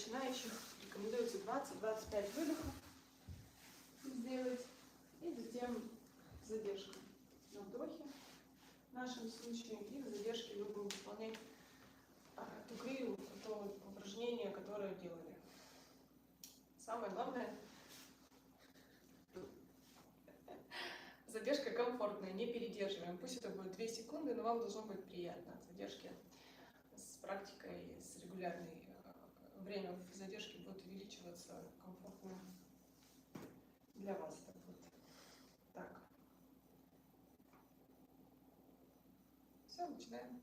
начинающих рекомендуется 20-25 выдохов сделать. И затем задержка на вдохе в нашем случае. И в задержке мы будем выполнять ту крию, то упражнение, которое делали. Самое главное, задержка комфортная, не передерживаем. Пусть это будет 2 секунды, но вам должно быть приятно от задержки. С практикой, с регулярной время задержки будет увеличиваться комфортно для вас. Так вот. Так. Все, начинаем.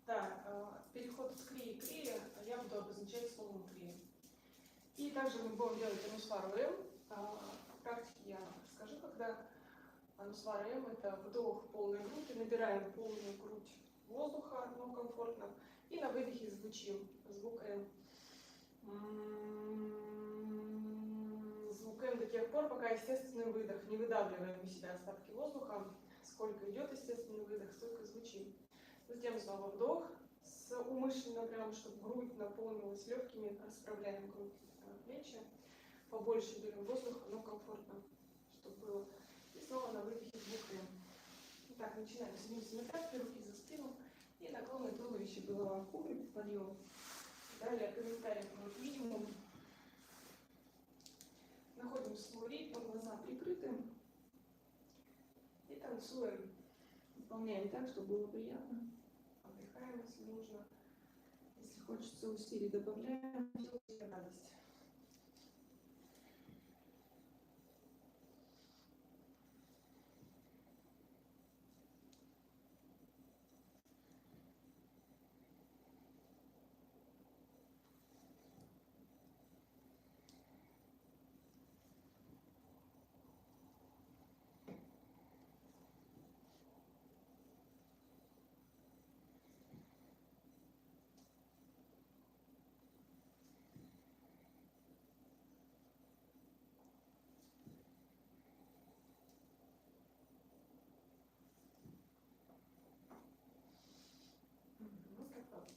Так, переход с крии к крии я буду обозначать словом крия. И также мы будем делать анусвару М. В практике я расскажу, когда анусвара М — это вдох полной грудь, набираем полную грудь воздуха, но комфортно, и на выдохе звучим звук М. Звук М до тех пор, пока естественный выдох, не выдавливаем из себя остатки воздуха. Сколько идет естественный выдох, столько звучим. Затем снова вдох с умышленно прям, чтобы грудь наполнилась легкими, расправляем грудь, плечи. Побольше берем воздуха, но комфортно, чтобы было. И снова на выдохе звук М. Итак, начинаем. Садимся на пятки, руки за спину. И наклонное туловище, голова в кубик, подъем. Далее комментарий про минимум. Находим свой ритм, глаза прикрыты. И танцуем. Выполняем так, чтобы было приятно. Отдыхаем, если нужно. Если хочется усилий, добавляем. Все радость.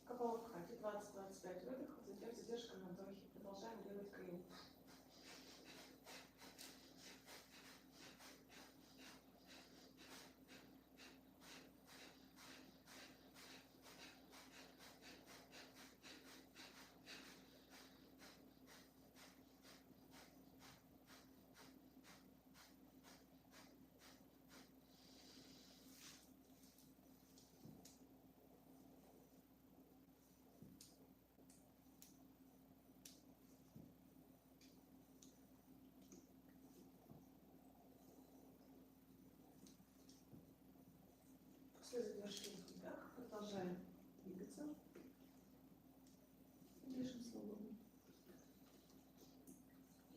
Капалабхати, 20-25 выдохов, затем задержка на вдохе. Продолжаем делать крию. После задержки вдох продолжаем двигаться. Дышим свободно.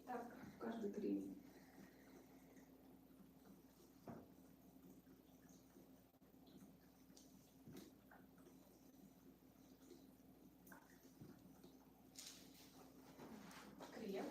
Итак, в каждой крии. Крия.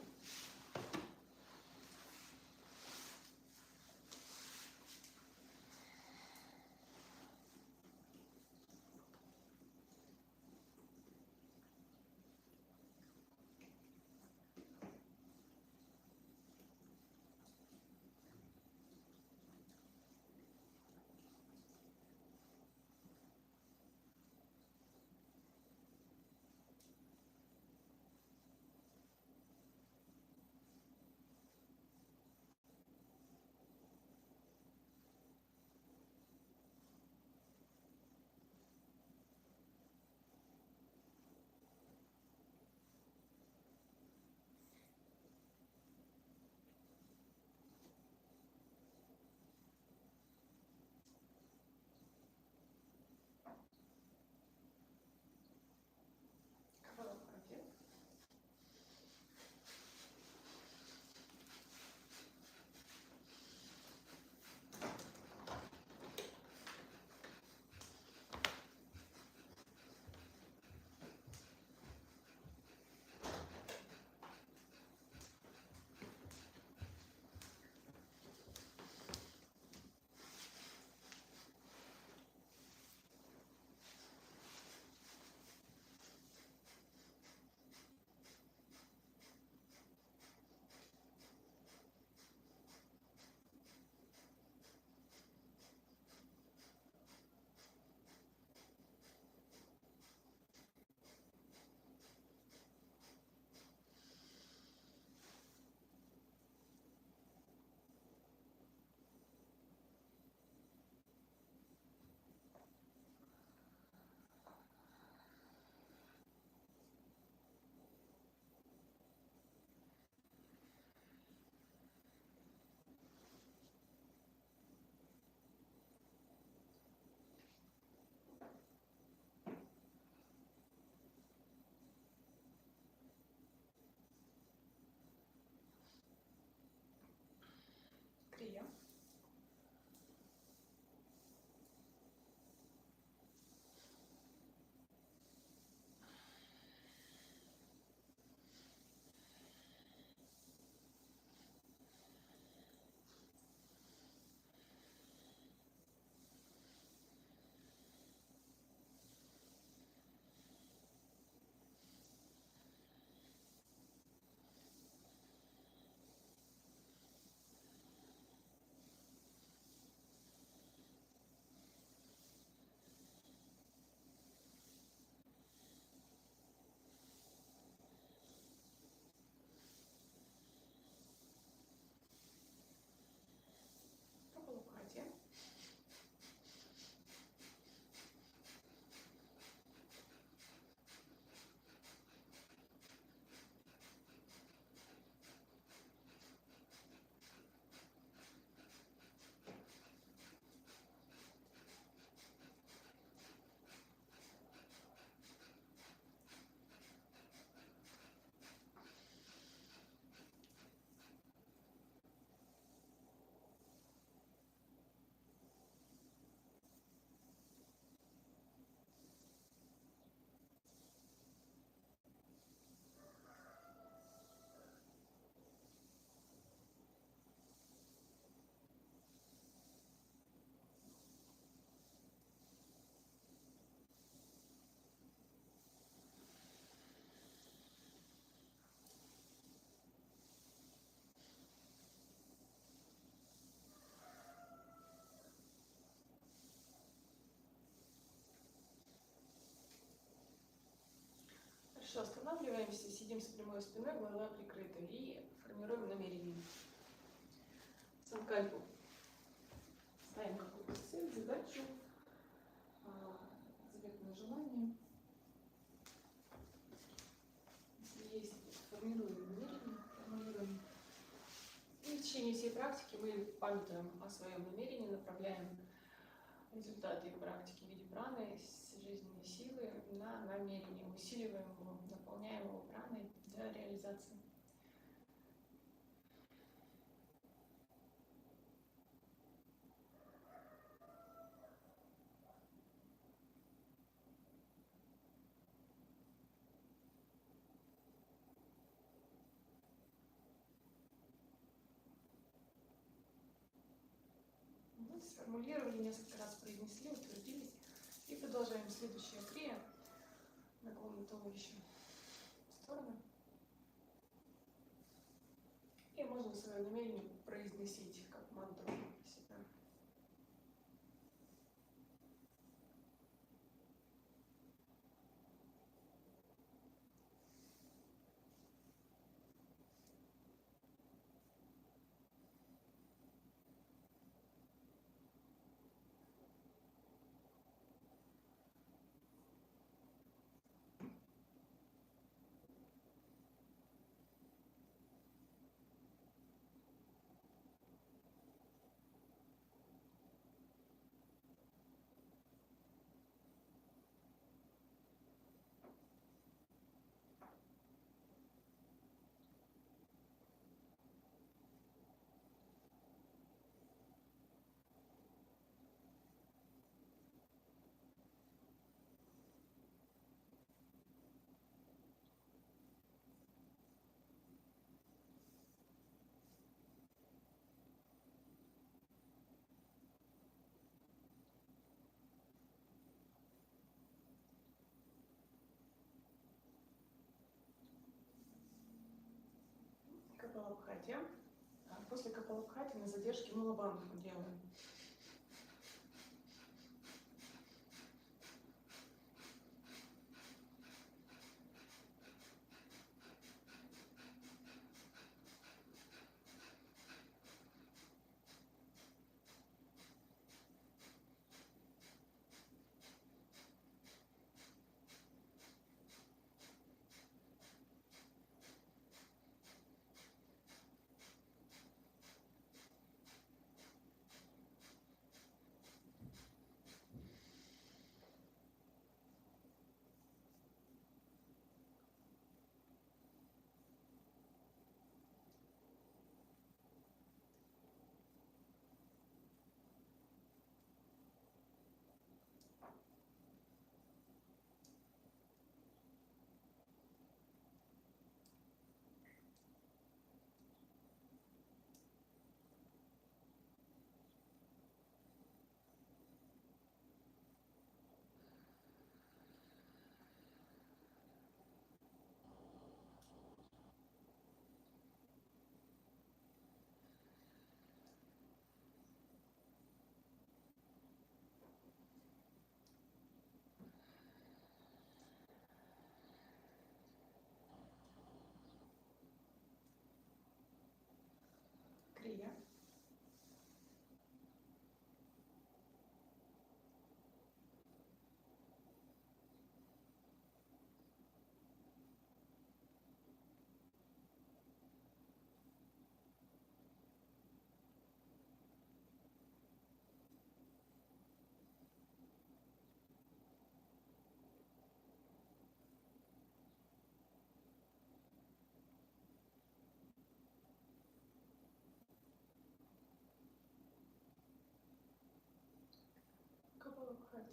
крия. По полукате. Хорошо, останавливаемся, сидим с прямой спиной, глаза прикрыты и формируем намерение. Санкальпу. Ставим какую-то цель, задачу, заветное желание. Если есть, формируем намерение, И в течение всей практики мы памятуем о своем намерении, направляем результаты практики в виде праны, жизненной силы на намерение, усиливаем его, наполняем его праной для реализации. Сформулировали, несколько раз произнесли, утвердились. И продолжаем. Следующая крия. Наклон туловища в сторону. И можно свое намерение произносить как мантру себя. Капалабхати. После Капалабхати на задержке Мулабандху делаем.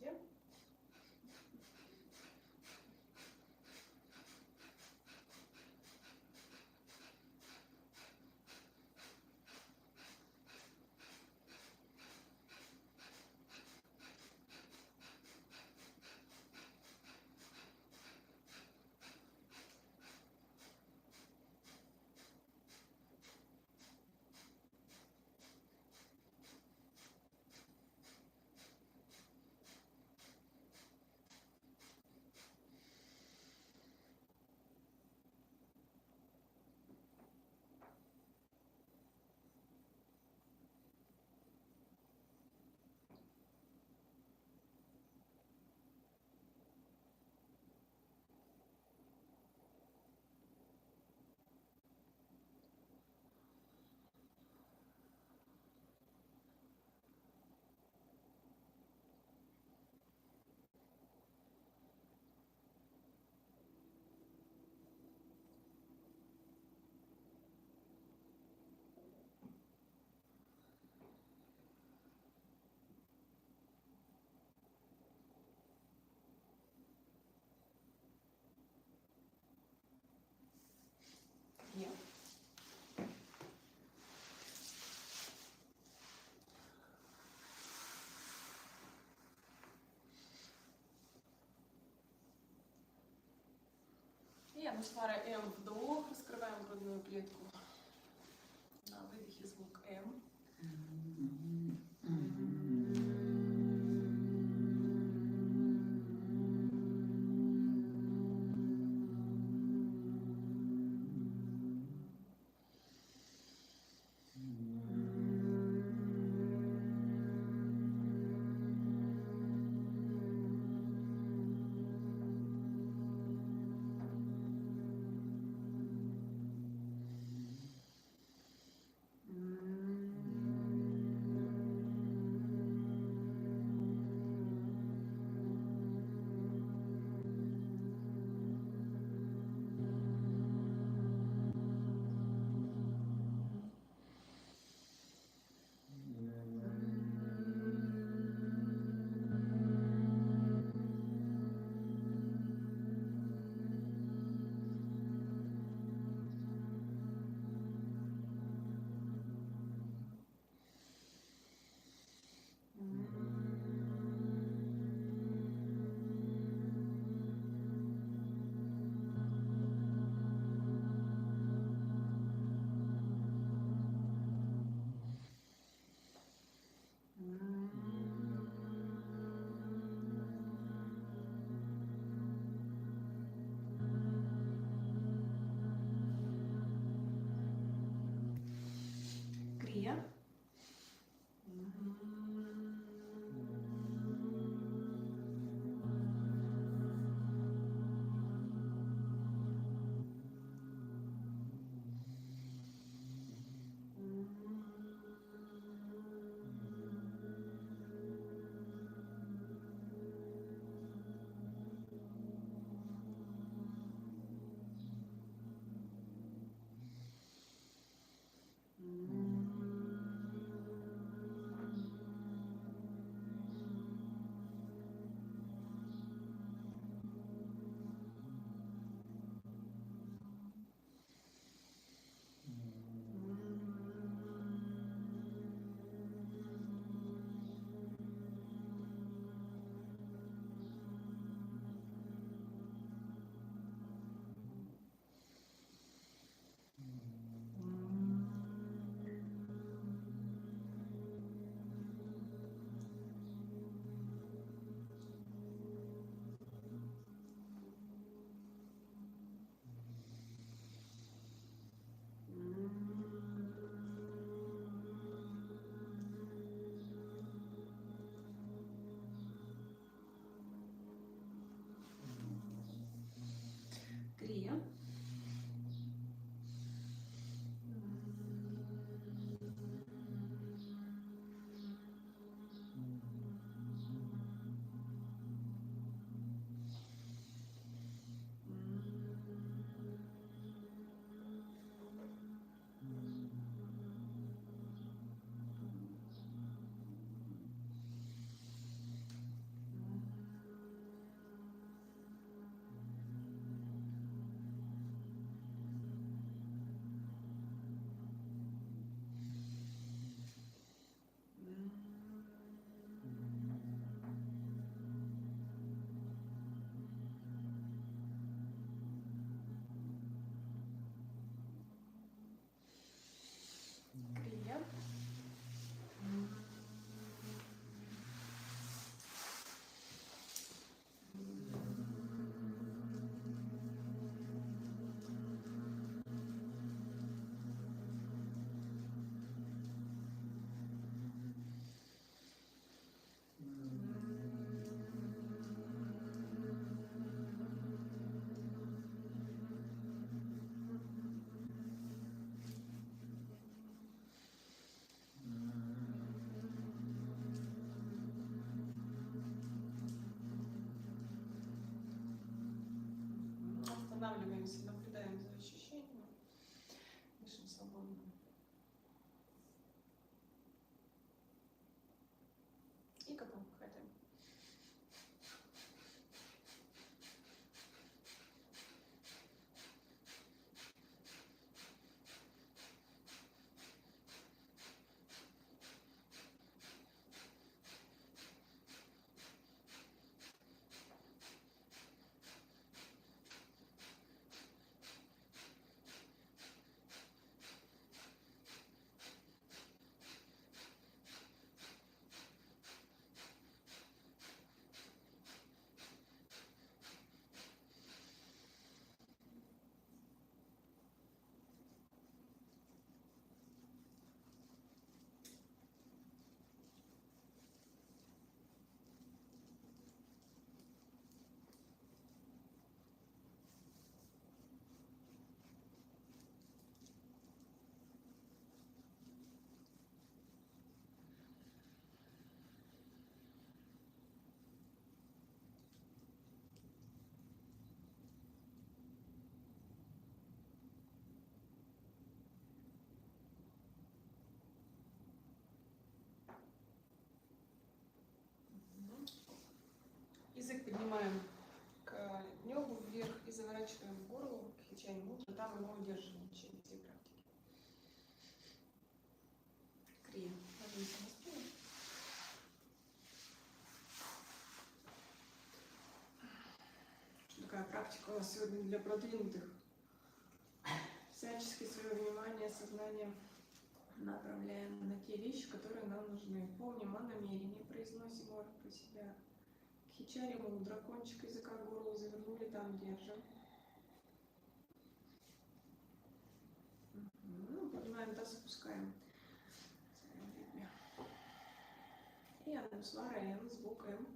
животе. Є. И ануслара М вдох, раскрываем грудную клетку. На выдохе звук М. Крия. мысль, наблюдаем за ощущением, дышим свободно. И капот хватаем. Язык поднимаем к небу вверх и заворачиваем в горло, к хичай мудра, там его удерживаем в течение всей практики. Крия. Ложимся на спину. Такая практика у нас сегодня для продвинутых. Всячески свое внимание, сознание направляем на те вещи, которые нам нужны. Помним о намерении, произносим его про себя. Хичари мудра, кончик языка к горлу завернули, там держим. Поднимаем таз, опускаем. И анусвараем, звукаем.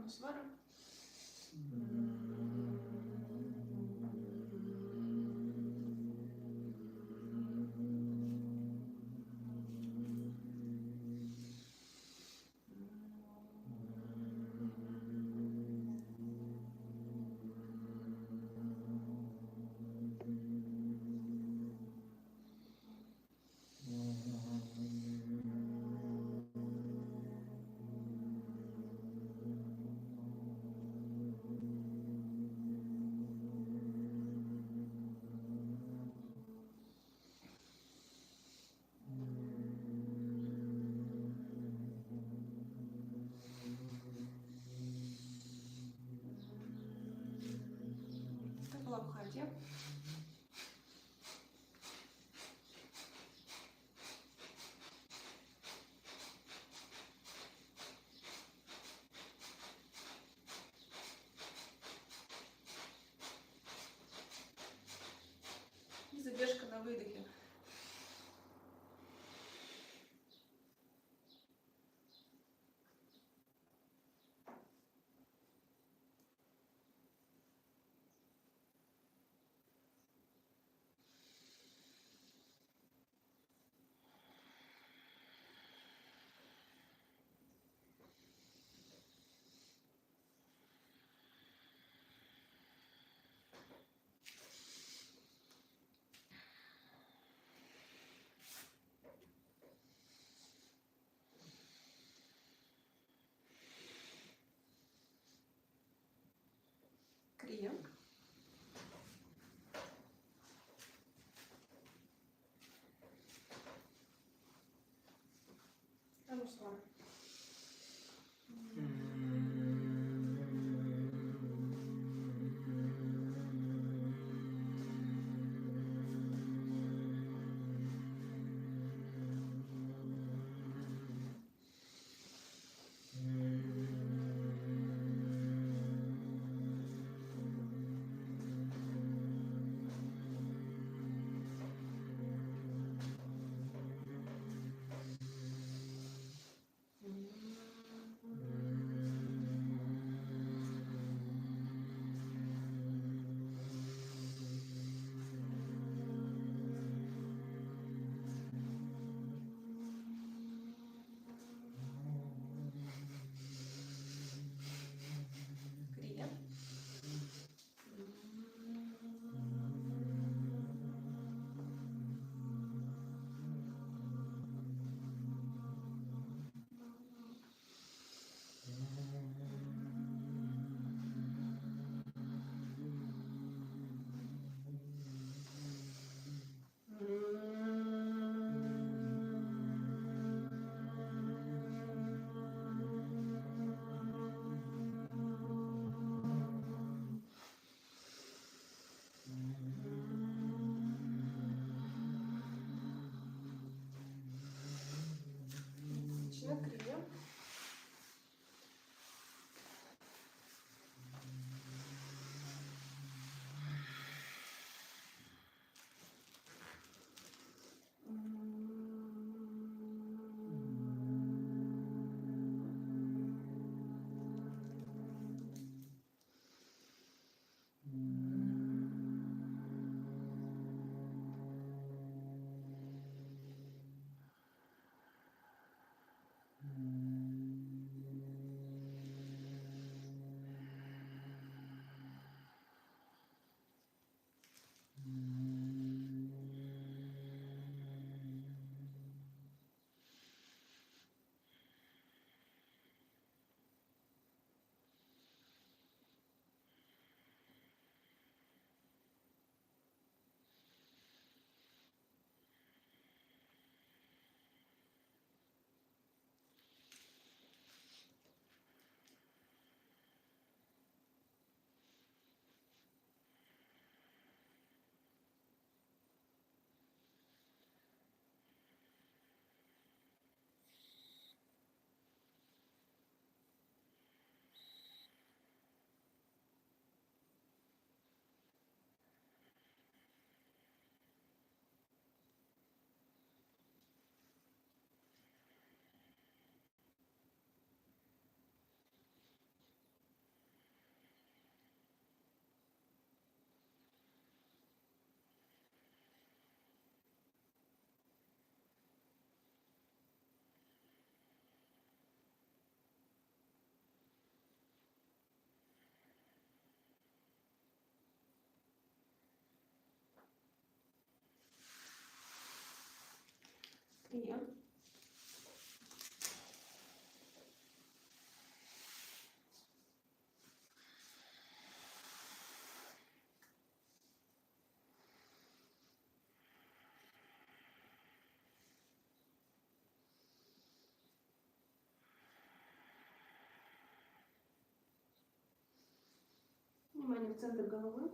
Анусвара. Лабхати. И задержка на выдохе. Крия. Анусвара. Крия. Отлично, крия. Клиент. Внимание в центр головы.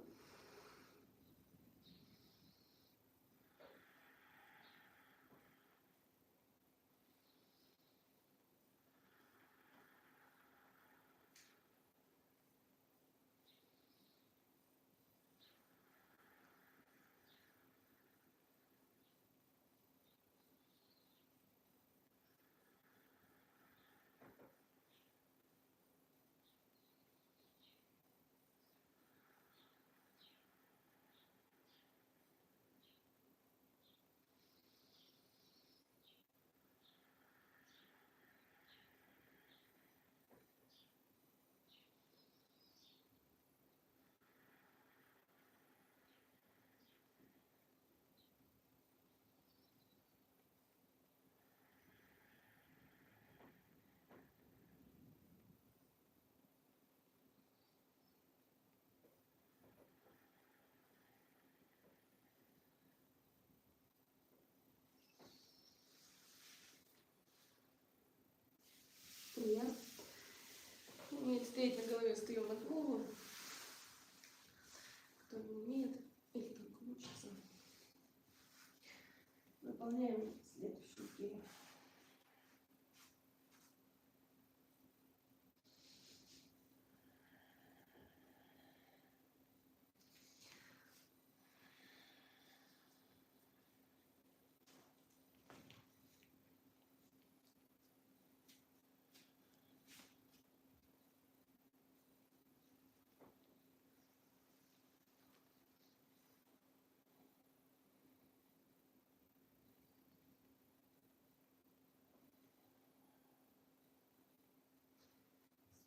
Клиент. Умеет стоять на голове, встаем на голову. Кто не умеет или только учится. Выполняем следующую серию.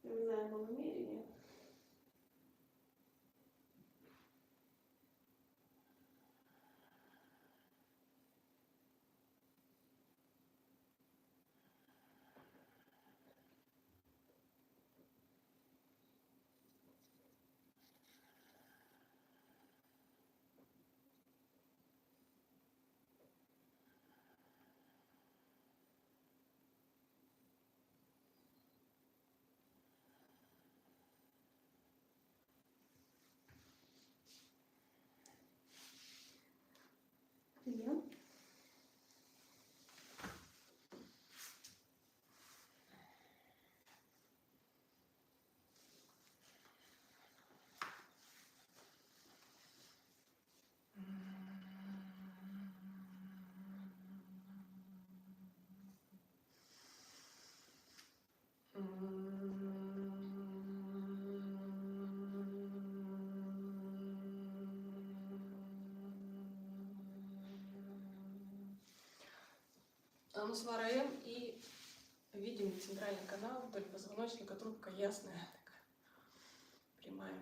Вспоминаем о намерении. Клиент. Анус вараем и видим центральный канал вдоль позвоночника, трубка ясная, такая, прямая.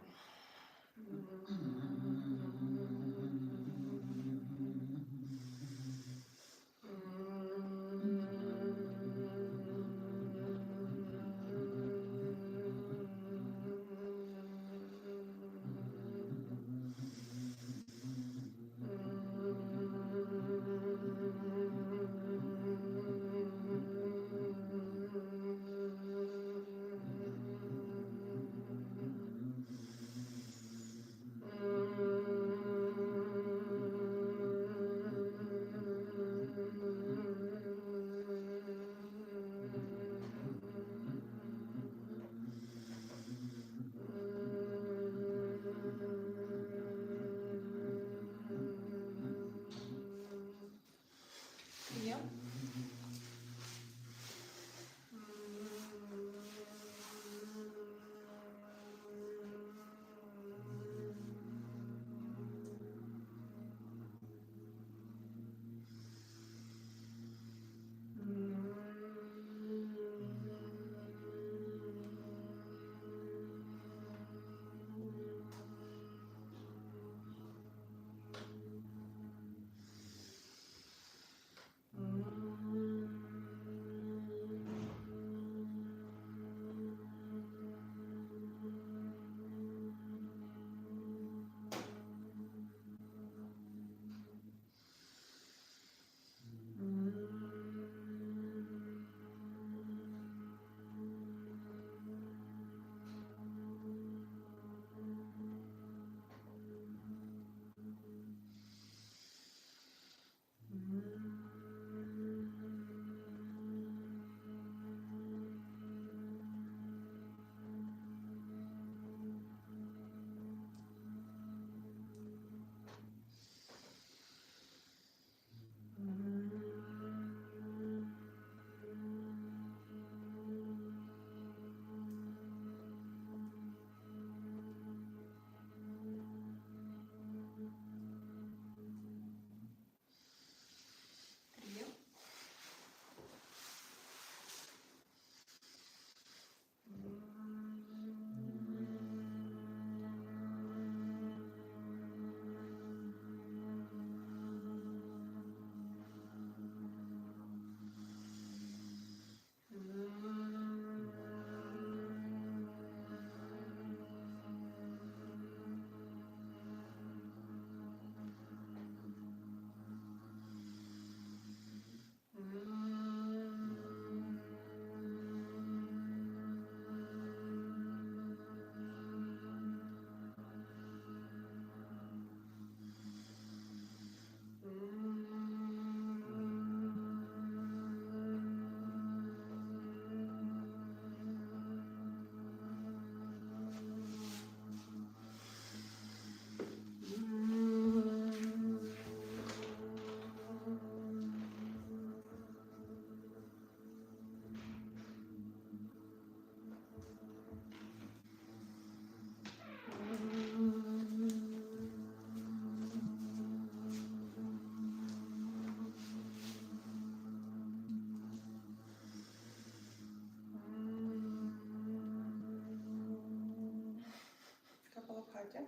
Катя.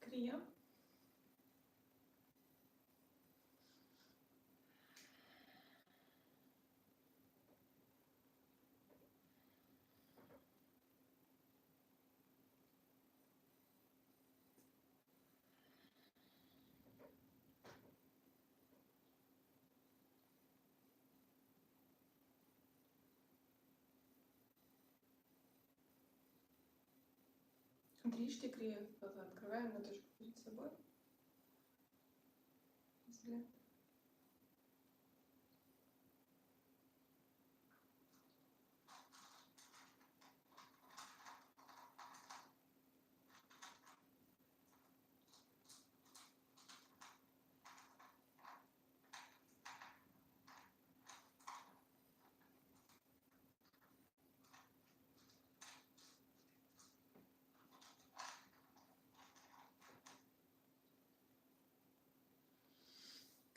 Крия. Отрежьте крия, глаза открываем на точку перед собой. Взгляд.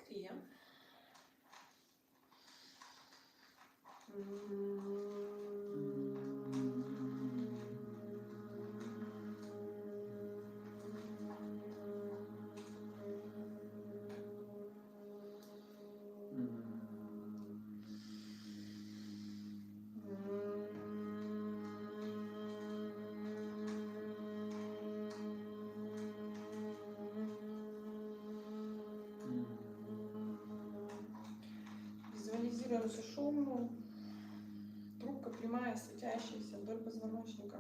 Крия. Визуализируем сушеную, трубка прямая, светящаяся вдоль позвоночника.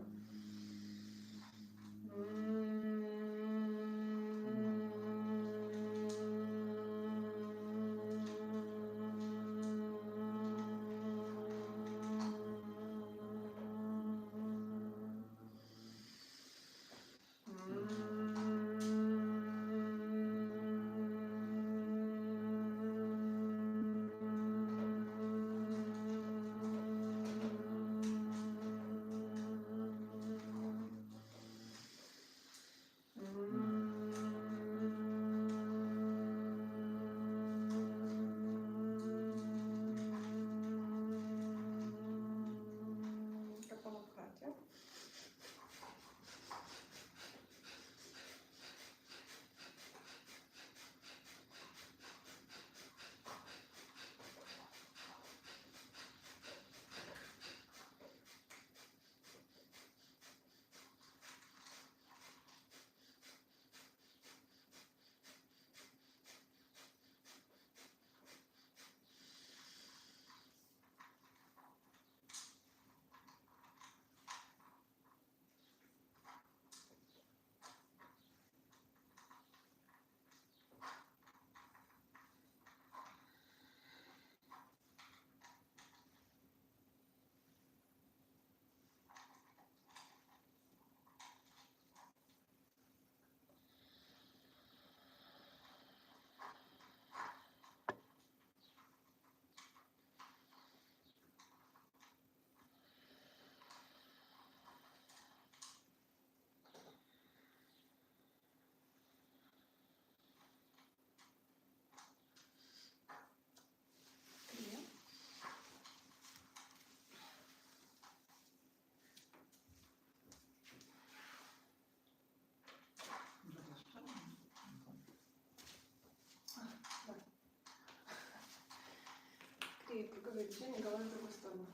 И круговые движения головой в другую сторону.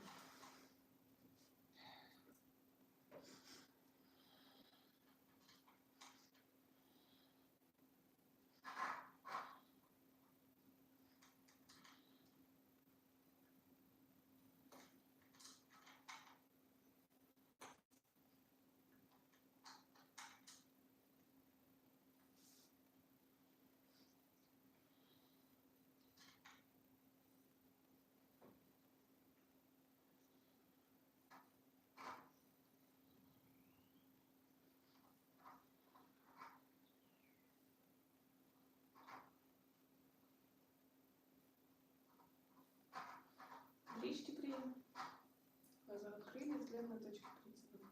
Речки прием. Глаза открыли, взгляд на точку принципа.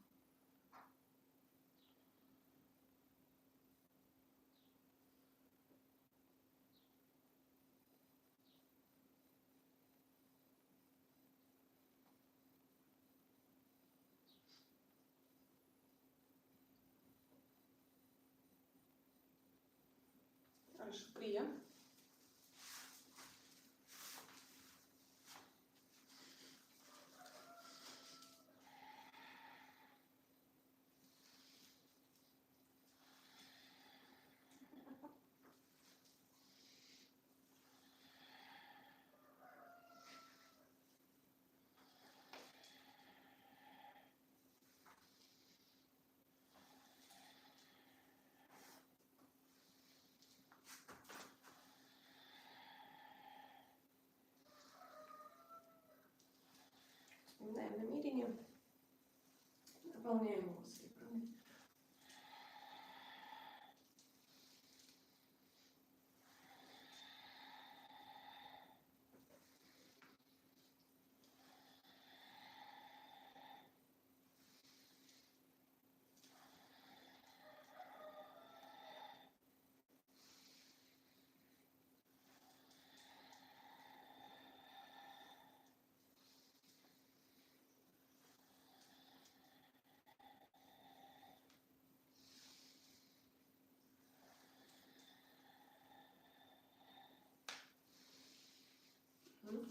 Хорошо, прием. Вспоминаем намерение, наполняем его своей правой.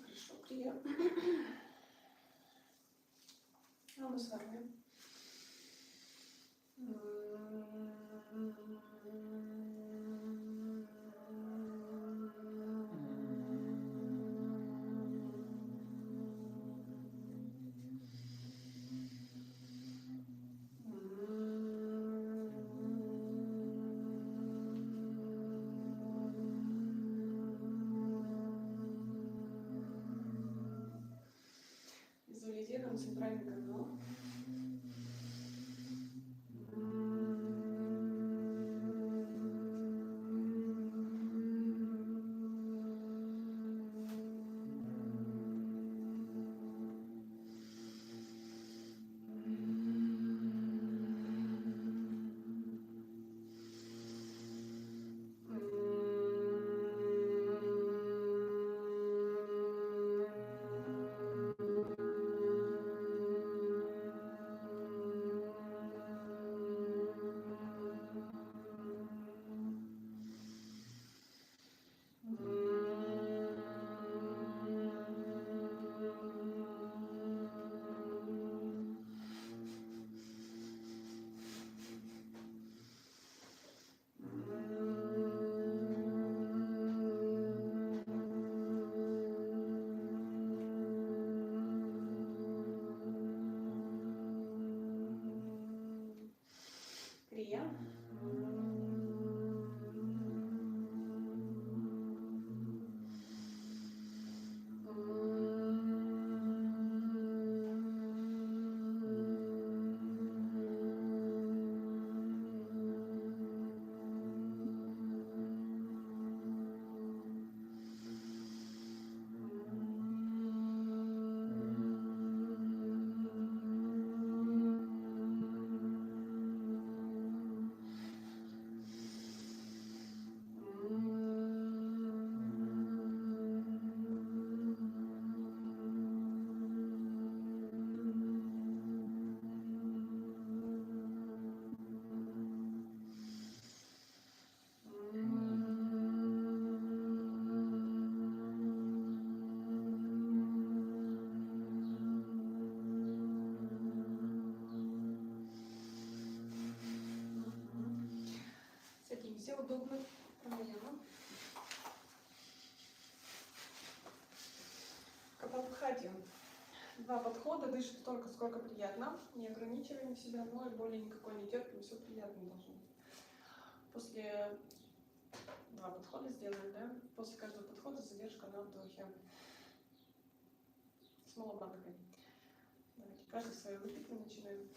Хорошо, прием. А мы с вами визуализируем центральный канал. удобно. Пранаяма. Капалабхати. 2 подхода, дышите столько, сколько приятно. Не ограничиваем себя, но и боли никакой не терпим, все приятно должно быть. После 2 подхода сделаем, да? После каждого подхода задержка на вдохе. С малобанкой. Давайте каждый свое выпить начинаем.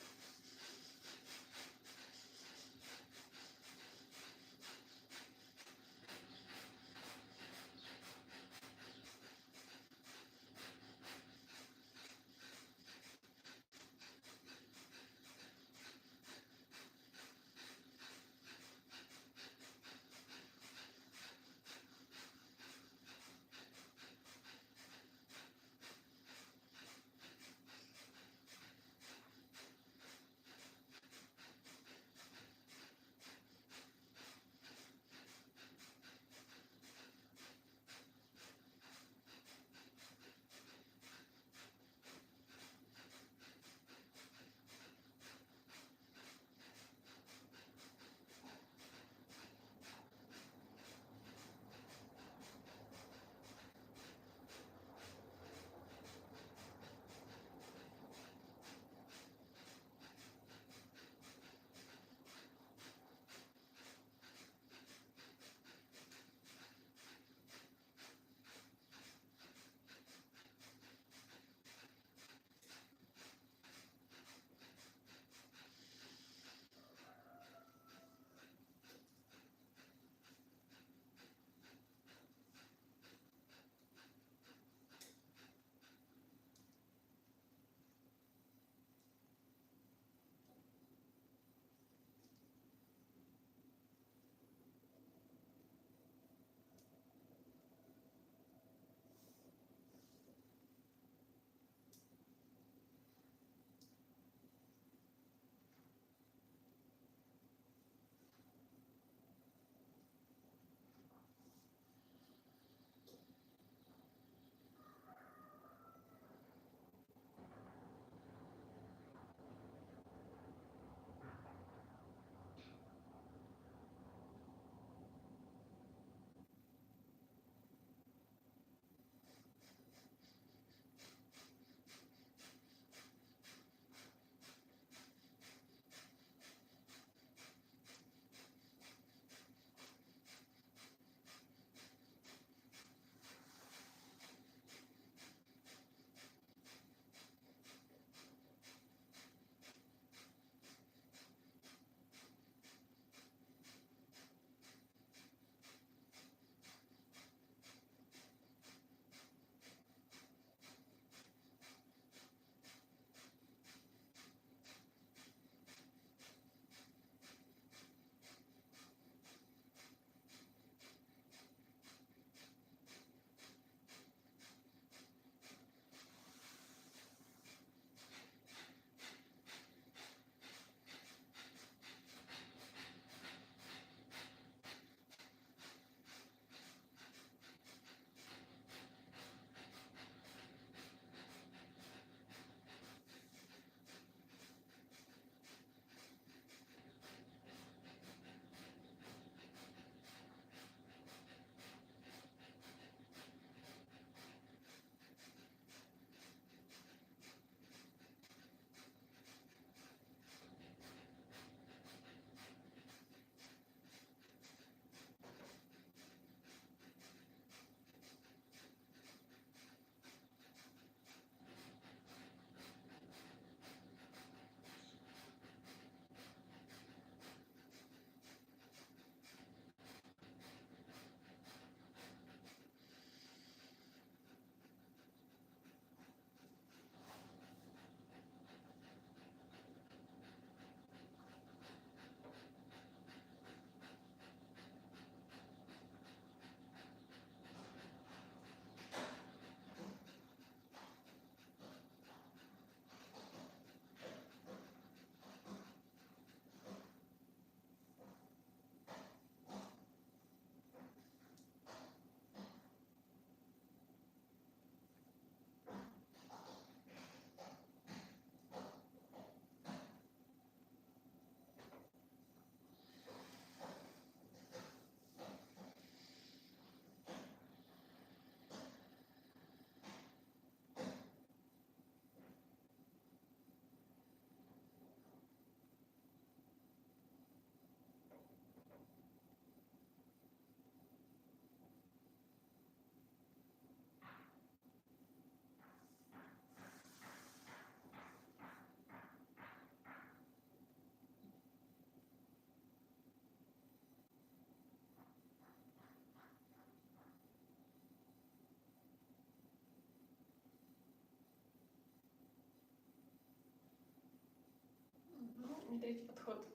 третий подход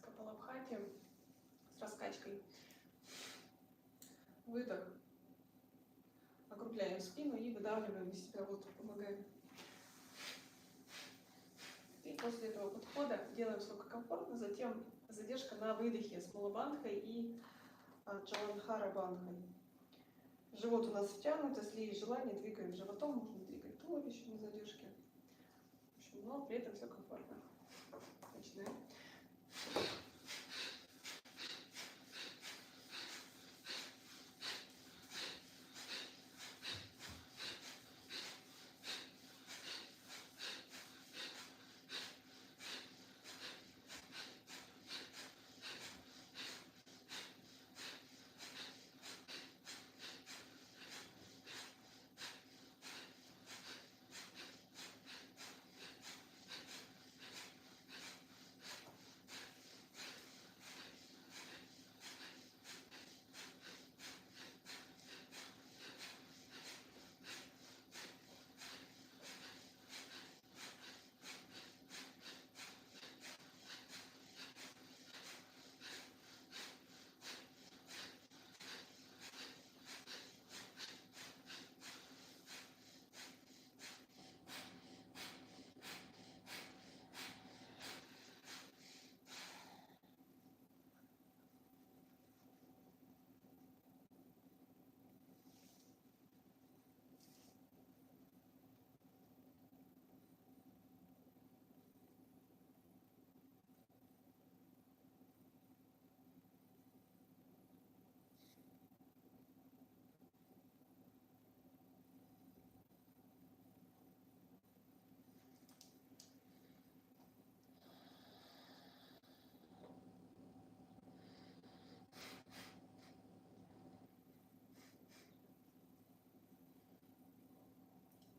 Капалабхати с раскачкой. Выдох. Округляем спину и выдавливаем из себя воздух, помогаем. И после этого подхода делаем сколько комфортно, затем задержка на выдохе с Мулабандхой и Джаландхара Бандхой. Живот у нас втянут, если есть желание, двигаем животом, можно двигать туловищем на задержке. В общем, но при этом все комфортно. Начинаем.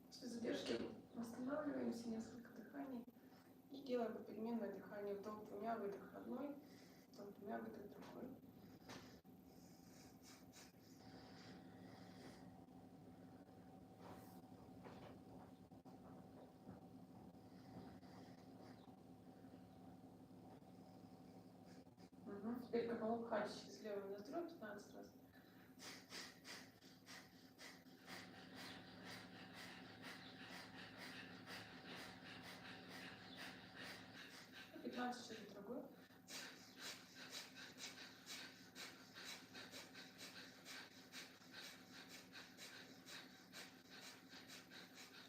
После задержки восстанавливаемся, несколько дыханий и делаем попеременное дыхание. Вдох двумя, выдох одной, вдох двумя, выдох другой. Теперь Капалабхати через левую ноздрю 15 раз. И 15 через другую.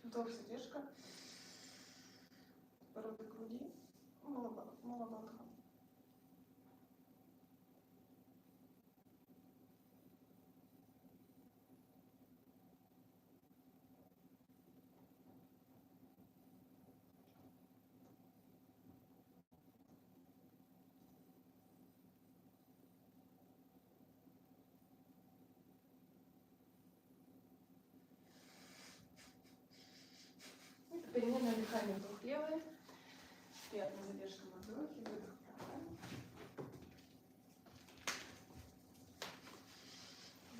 Вдох, задержка. Подбородок груди. Мулабандха. Переменное дыхание, вдох левый, приятная задержка на вдохе, выдох правый,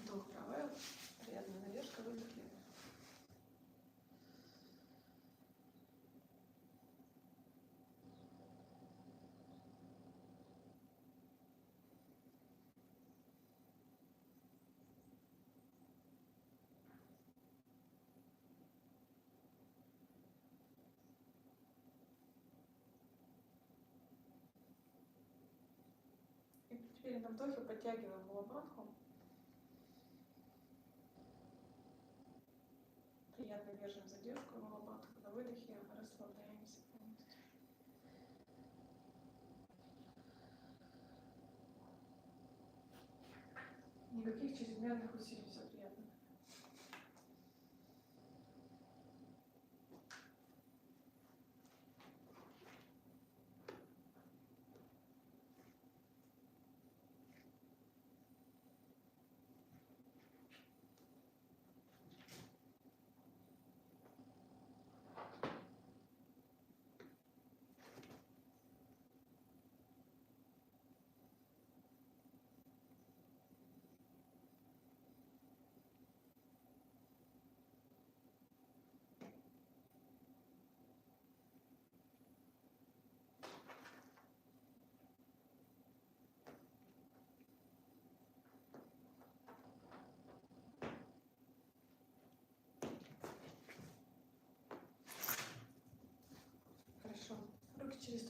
вдох правый, приятная задержка, выдох левый. Теперь на вдохе подтягиваем Мулабандху. Приятно держим задержку Мулабандху. На выдохе расслабляемся полностью. Никаких чрезмерных усилий, все приятно.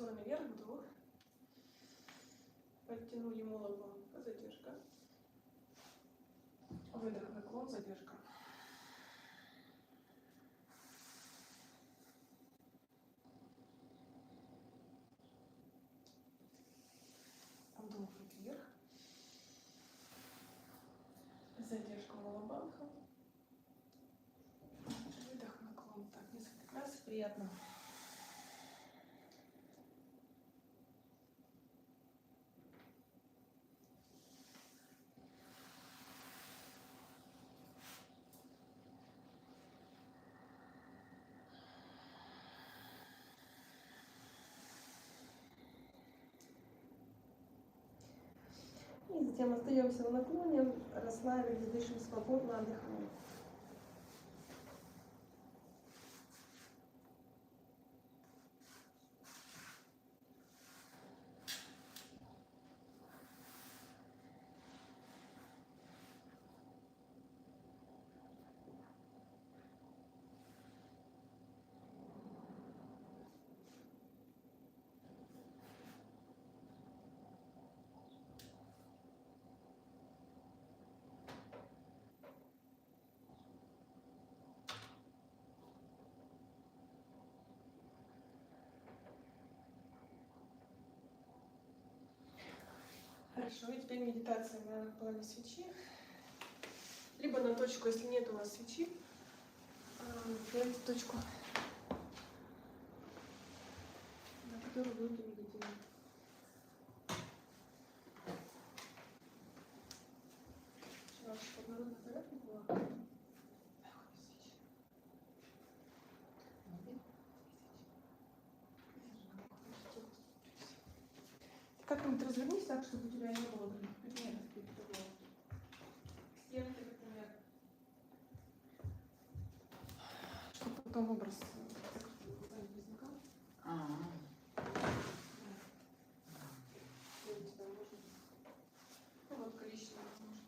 стороны вверх, вдох. Подтянули молотом, задержка. Выдох, наклон, задержка. Вдох, руки вверх. Задержка молобанха. Выдох, наклон. Так, несколько раз. Приятно. И затем остаемся в наклоне, расслабились, дышим свободно, отдыхаем. Хорошо, и теперь медитация на пламя свечи. Либо на точку, если нет у вас свечи, делайте точку, на которую будете медитировать. Чтобы народный порядок была. Как-нибудь развернись так, чтобы у тебя не было предметов перед тобой. К стенке, например. Чтобы потом образ не возникал. Где у тебя можно? Ну вот количество возможно.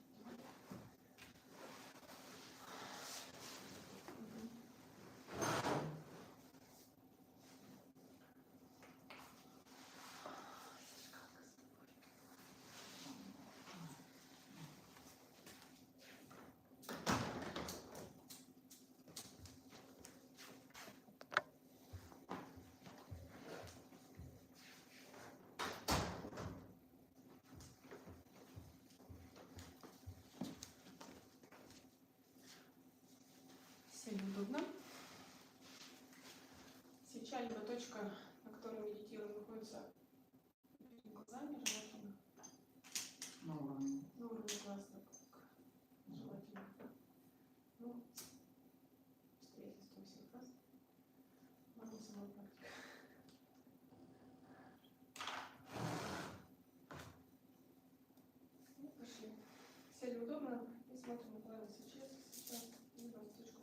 Сели удобно. Свеча либо точка, на которой медитируем, находится перед глазами, желательно. На уровне глаз, так, желательно. Ну, встретительство всех раз. Можно сама практика. Ну, пошли. Сели удобно и смотрим на пламя свечи. Сейчас и точку.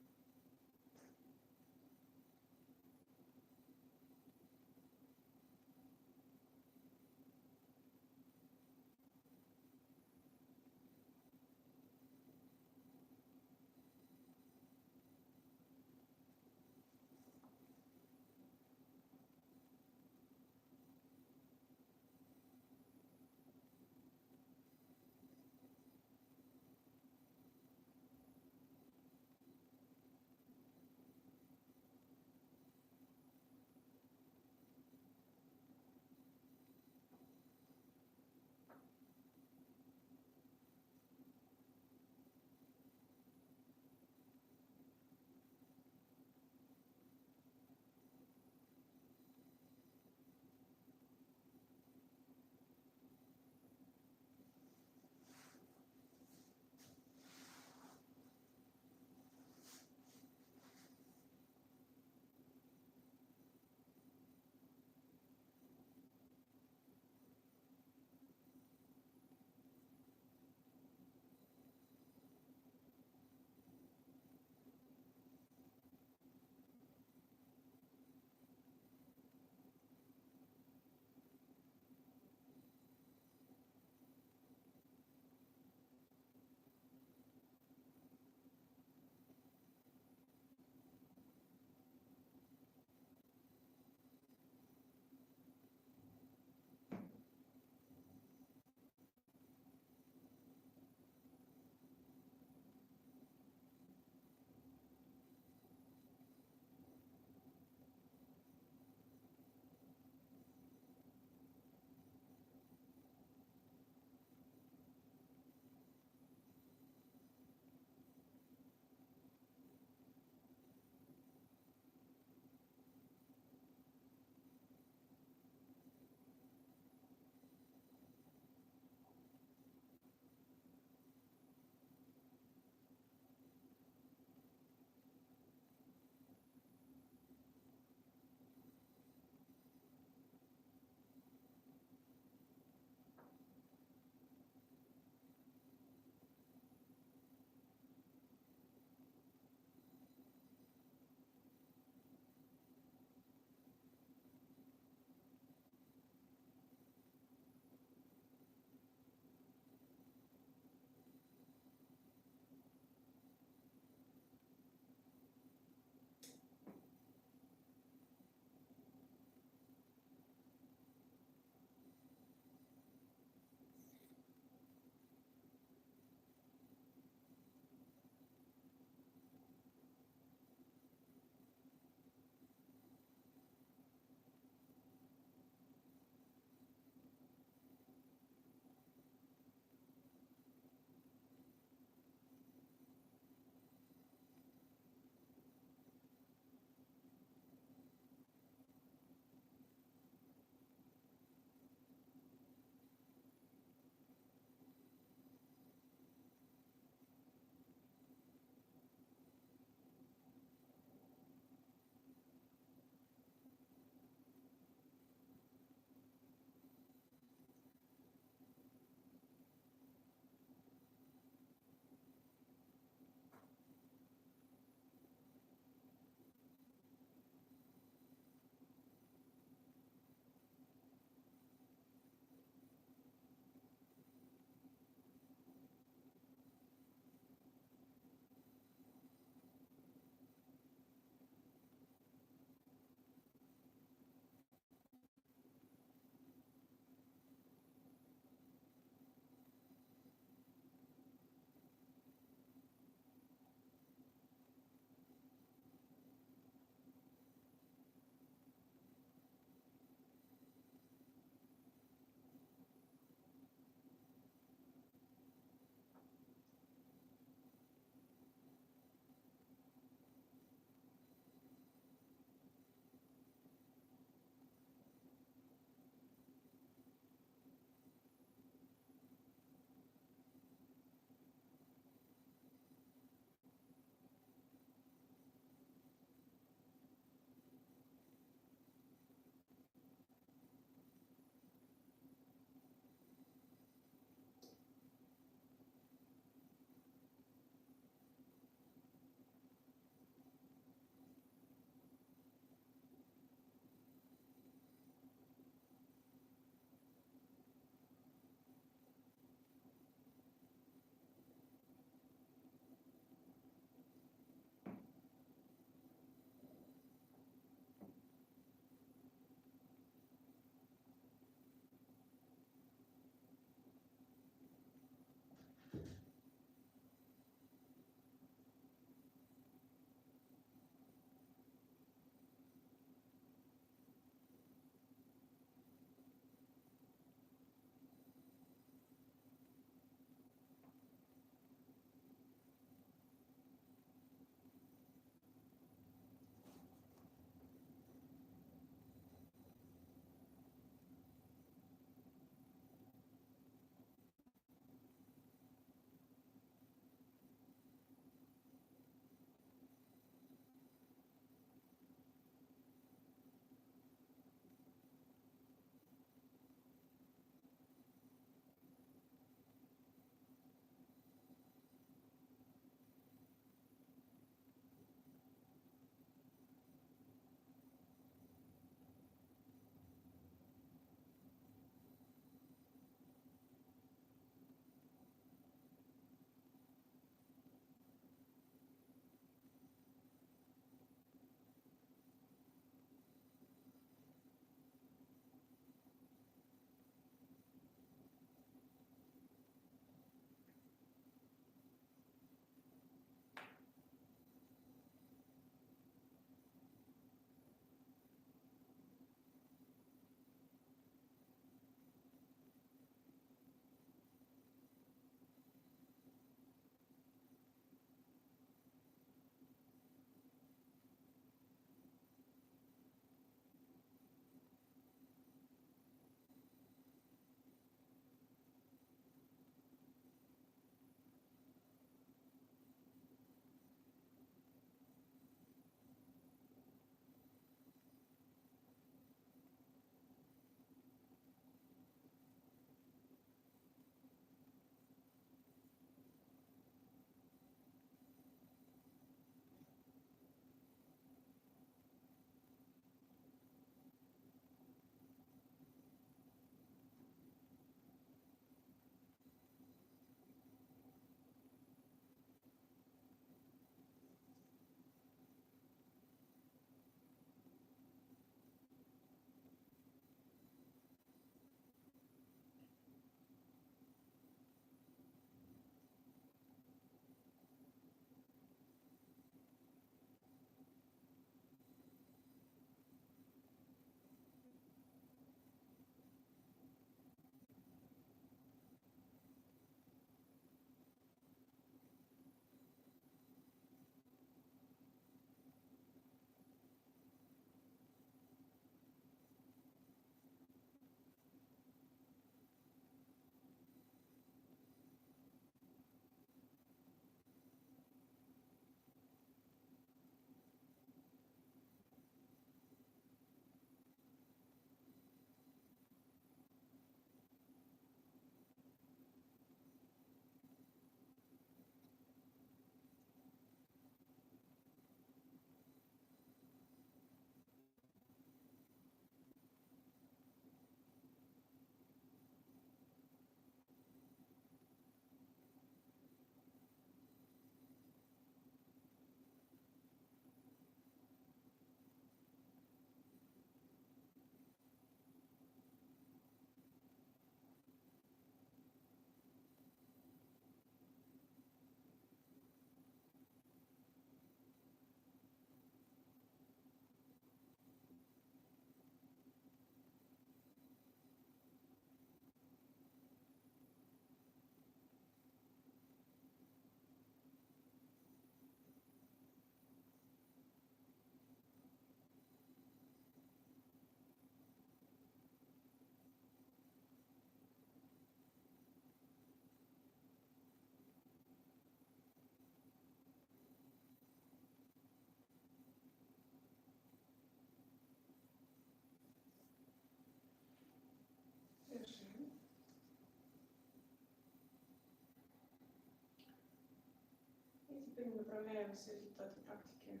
Теперь мы направляем все результаты практики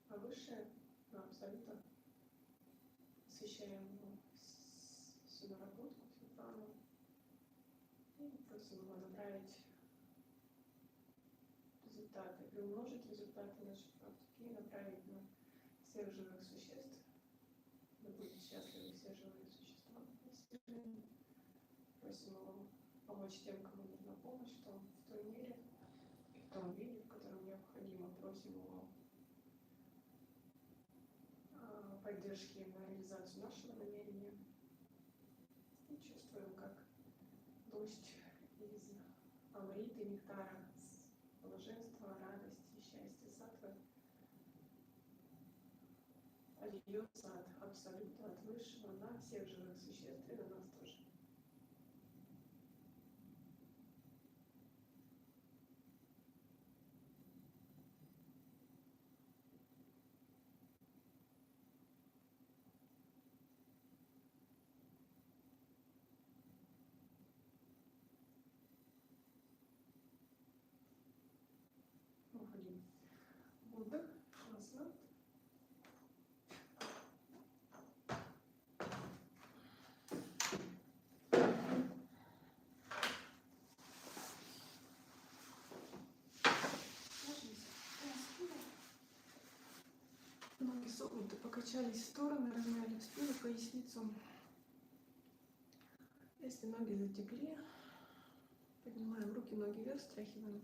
повыше, на абсолютно. Освещаем всю наработку, всю прану. И просим его направить результаты, приумножить результаты нашей практики и направить на всех живых существ. Да будут счастливы все живые существа. Просим его помочь тем, кому нужна помощь, в той мере и в том виде, в котором необходимо. Просим его поддержки на реализацию нашего намерения. И чувствуем, как дождь из амриты, нектара, блаженства, радости, счастья, сатвы льется от абсолюта, от высшего на всех живых существ и на нас тоже. Уходим. Вдох, классно. Ноги согнуты, покачались в стороны, размяли спину, поясницу. Если ноги затекли, поднимаем руки, ноги вверх, стряхиваем.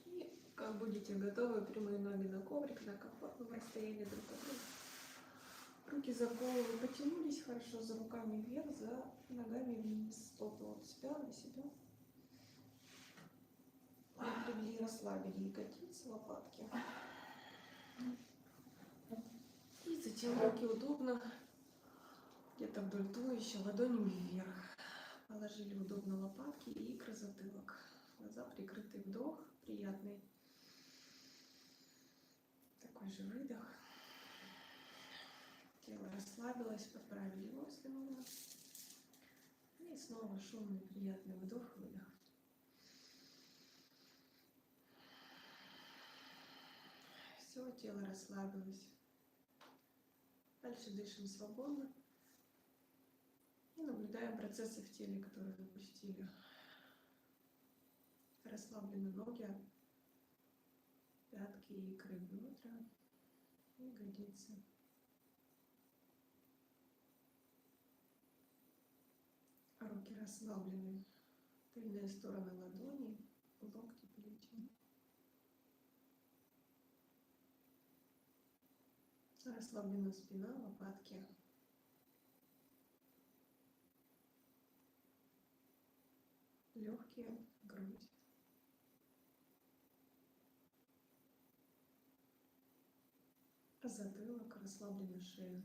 И как будете готовы, прямые ноги на коврик, на комфортном расстоянии друг от друга. Руки за голову потянулись хорошо, за руками вверх, за ногами вниз, стопы от себя на себя. Напрягли, расслабили ягодицы, лопатки. И затем руки удобно, где-то вдоль туловища, ладонями вверх. Положили удобно лопатки и икры, затылок. Глаза прикрыты, вдох, приятный. Такой же выдох. Тело расслабилось, подправили его, если нужно. И снова шумный, приятный вдох, выдох. Все, тело расслабилось. Дальше дышим свободно. И наблюдаем процессы в теле, которые запустили. Расслаблены ноги, пятки, икры, бедра, ягодицы. Руки расслаблены. Тыльные стороны ладоней, локти, плечи. Расслаблена спина, лопатки. Легкие, грудь. Затылок, расслаблена шея.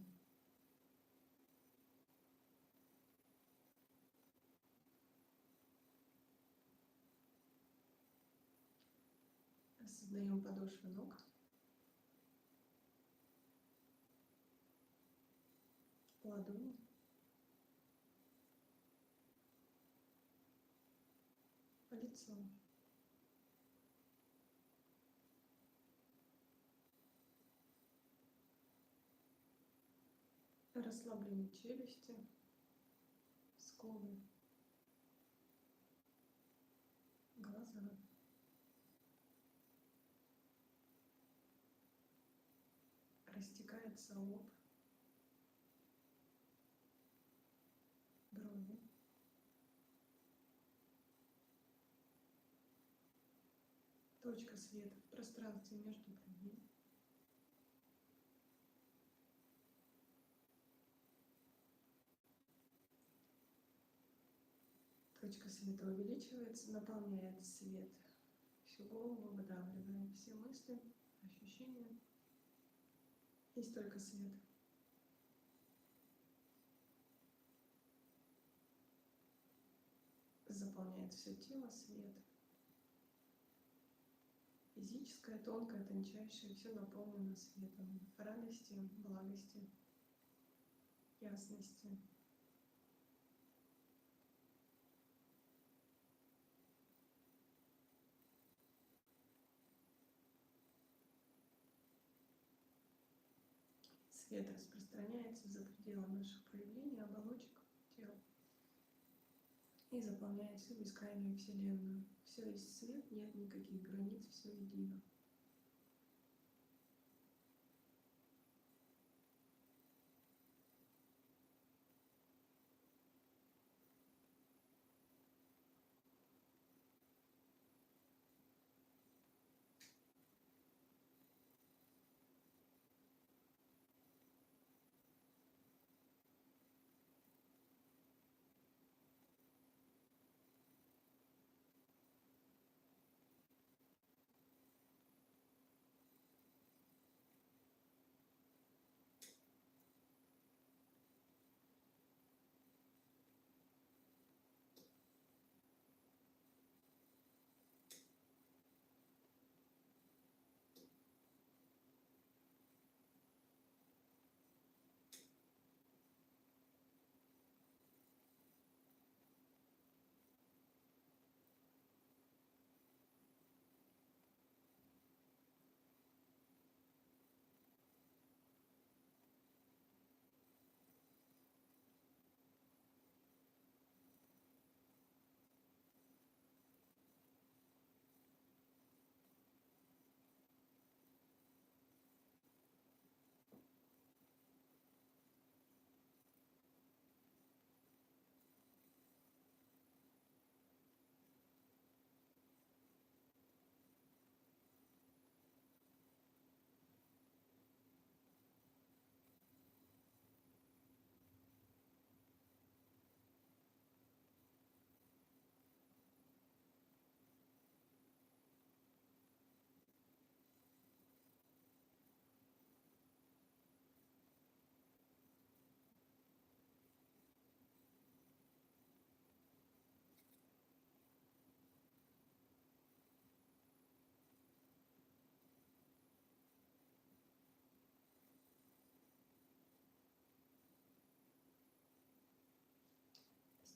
Создаем подошвы ног. Ладони. Лицо. Расслаблены челюсти, скулы, глаза. Растекается лоб, брови. Точка света в пространстве между бровей. Точка света увеличивается, наполняет свет всю голову, выдавливаем все мысли, ощущения. Есть только свет. Заполняет все тело свет. Физическое, тонкое, тончайшее, все наполнено светом. Радости, благости, ясности, Свет распространяется за пределы наших проявлений, оболочек тела и заполняет всю бескрайнюю Вселенную. Все есть свет, нет никаких границ, все едино.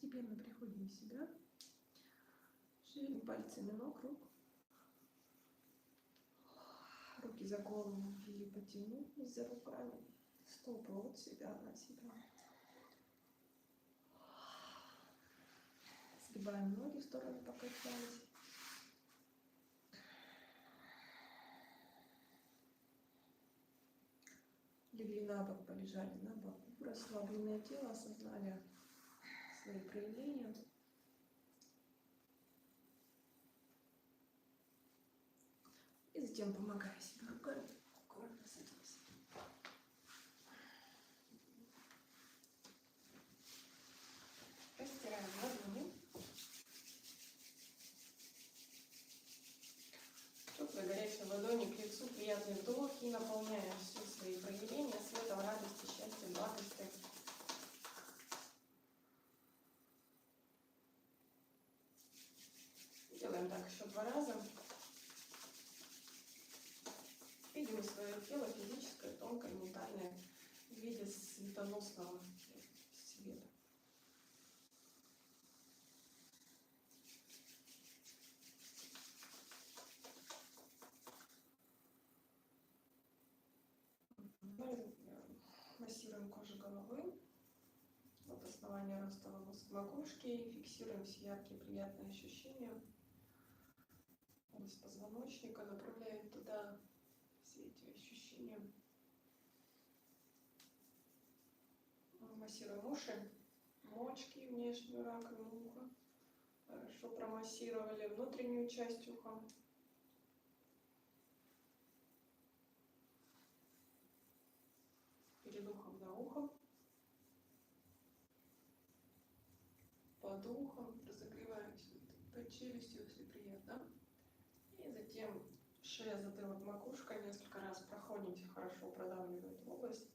Постепенно приходим в себя, шевелим пальцами ног, рук, руки за голову или потянулись за руками, стопы от себя на себя. Сгибаем ноги в стороны, покачались. Легли на бок, полежали на боку, расслабленное тело, осознали свои проявления. И затем, помогая себе руками, аккуратно садимся. Растираем ладони. Теплой горячей ладони к лицу, приятный вдох и наполняем все свои проявления светом, радости, счастья, благости. Делаем так еще 2 раза. Видим свое тело физическое, тонкое, ментальное в виде светоносного света. Массируем кожу головы от основания роста волос к макушке и фиксируем все яркие приятные ощущения. Область позвоночника, направляем туда все эти ощущения. Массируем уши, мочки, внешнюю раковину уха. Хорошо промассировали внутреннюю часть уха. Перед ухом, за ухом. Под ухом. Разогреваемся под челюстью, если приятно. И затем шея, затылок, макушка. Несколько раз проходите, хорошо продавливая эту область.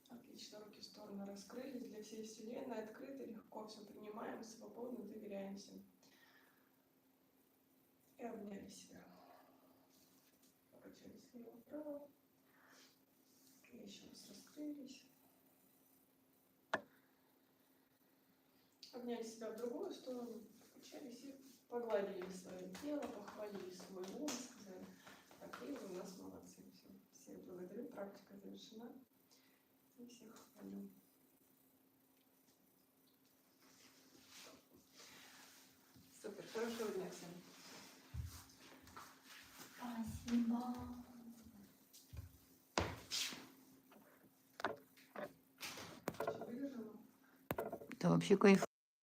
Отлично, руки в стороны раскрылись. Для всей Вселенной открыты, легко все принимаем, свободно доверяемся. И обняли себя. Покачались влево-вправо. Еще раз раскрылись. Обняли себя в другую сторону, покачались и погладили свое тело, похвалили свой ум, сказали, так И вы у нас молодцы. Все. Всех благодарю. Практика завершена. И всех хвалю. Супер. Хорошего дня всем. Спасибо. Выдержала? Это вообще кайф.